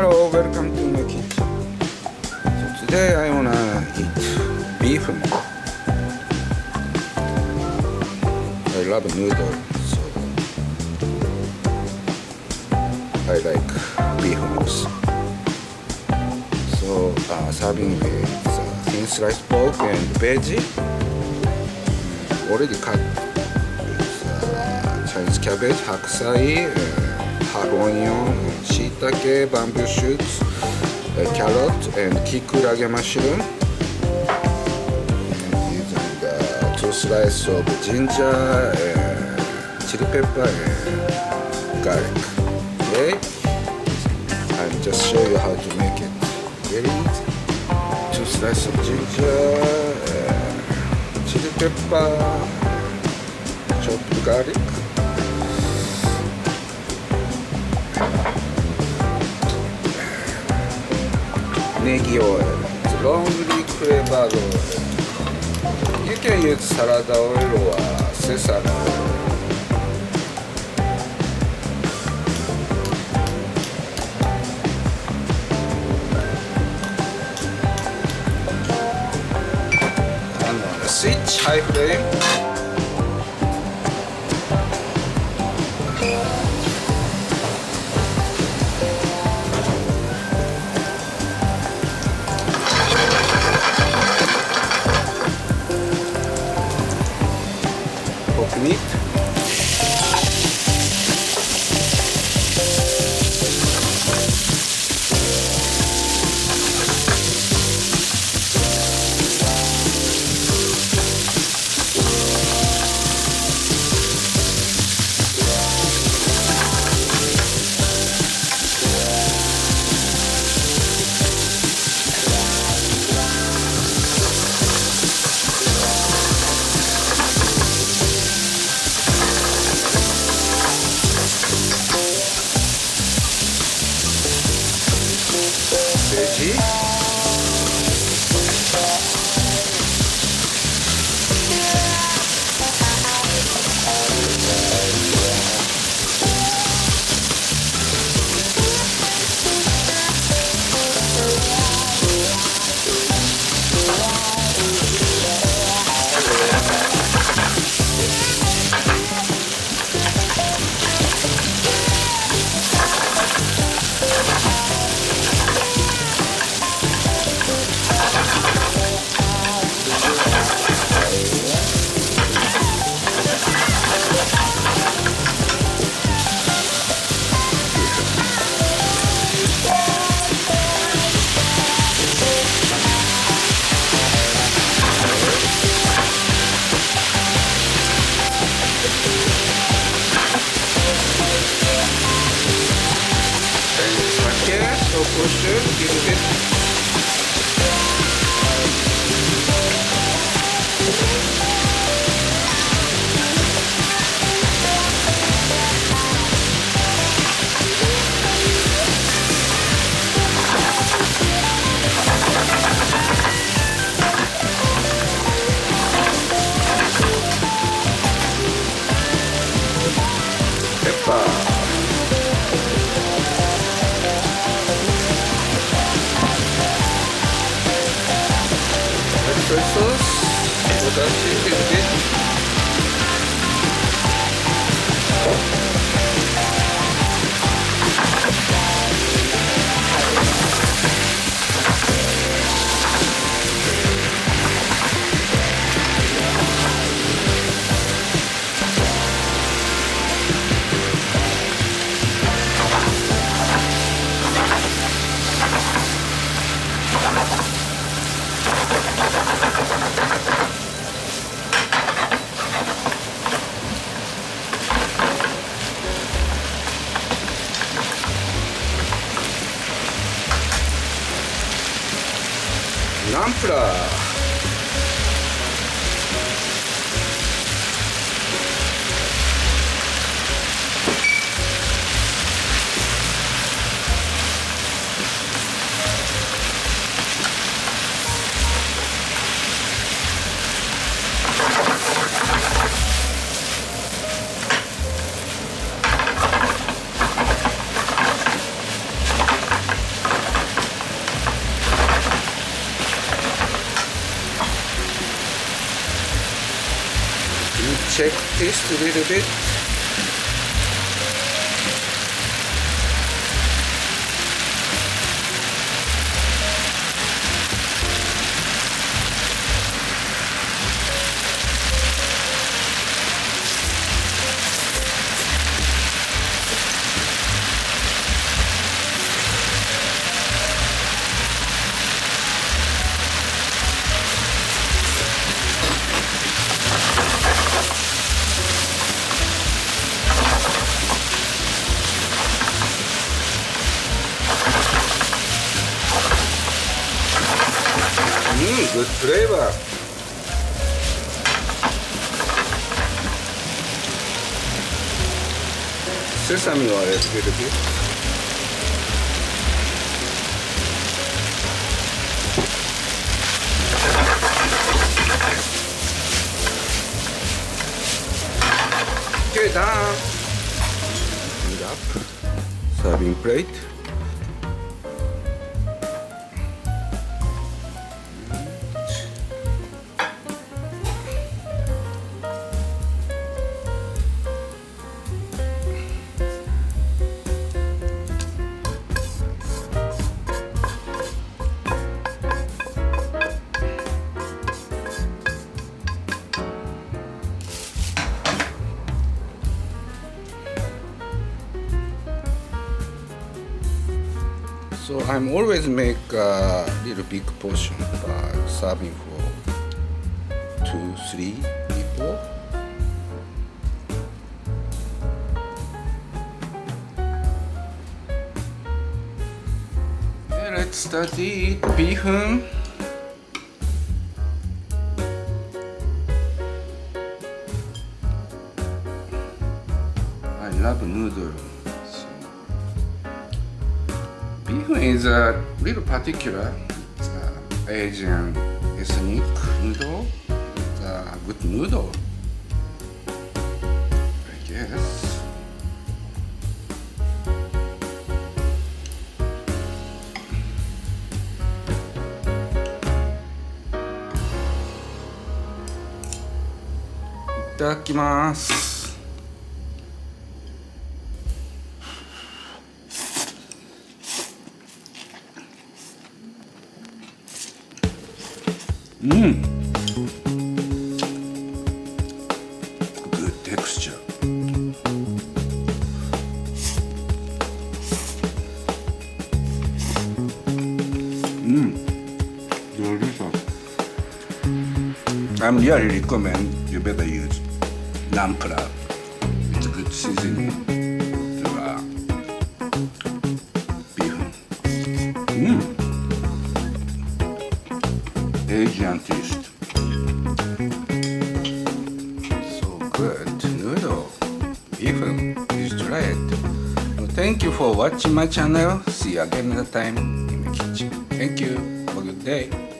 Hello, welcome to my kitchen. So today I wanna eat beef meat. I love noodles, so I like beef meat. So serving with thin sliced pork and veggie, already cut with Chinese cabbage, hakusai, half onion, shiitake, bamboo shoots, carrot, and kikurage mushroom. And using 2 slices of ginger, chili pepper, and garlic. Okay, I'll just show you how to make it. Very easy. 2 slices of ginger, chili pepper, chopped garlic. Negi oil, it's longly flavored oil. You can use salad oil or sesame oil. And switch high flame. Meat. Veggie. So push it, give it. Pepper. Soy sauce, dashi, a bit. Nampla. me check this a little bit. Good flavor. Sesame oil a little bit. Okay, done. Put up. Serving plate. So I'm always make a little big portion, serving for 2-3 people. Okay, let's start eat beef. I love noodle. Beef is a little particular. It's Asian ethnic noodle. It's a good noodle, I guess. Itadakimasu. Good texture. Delicious. I'm really recommend you better use nampla. It's a good seasoning to beef. Asian taste. So good noodle. Even you should try it. Well, thank you for watching my channel. See you again another time in the kitchen. Thank you. Have a good day.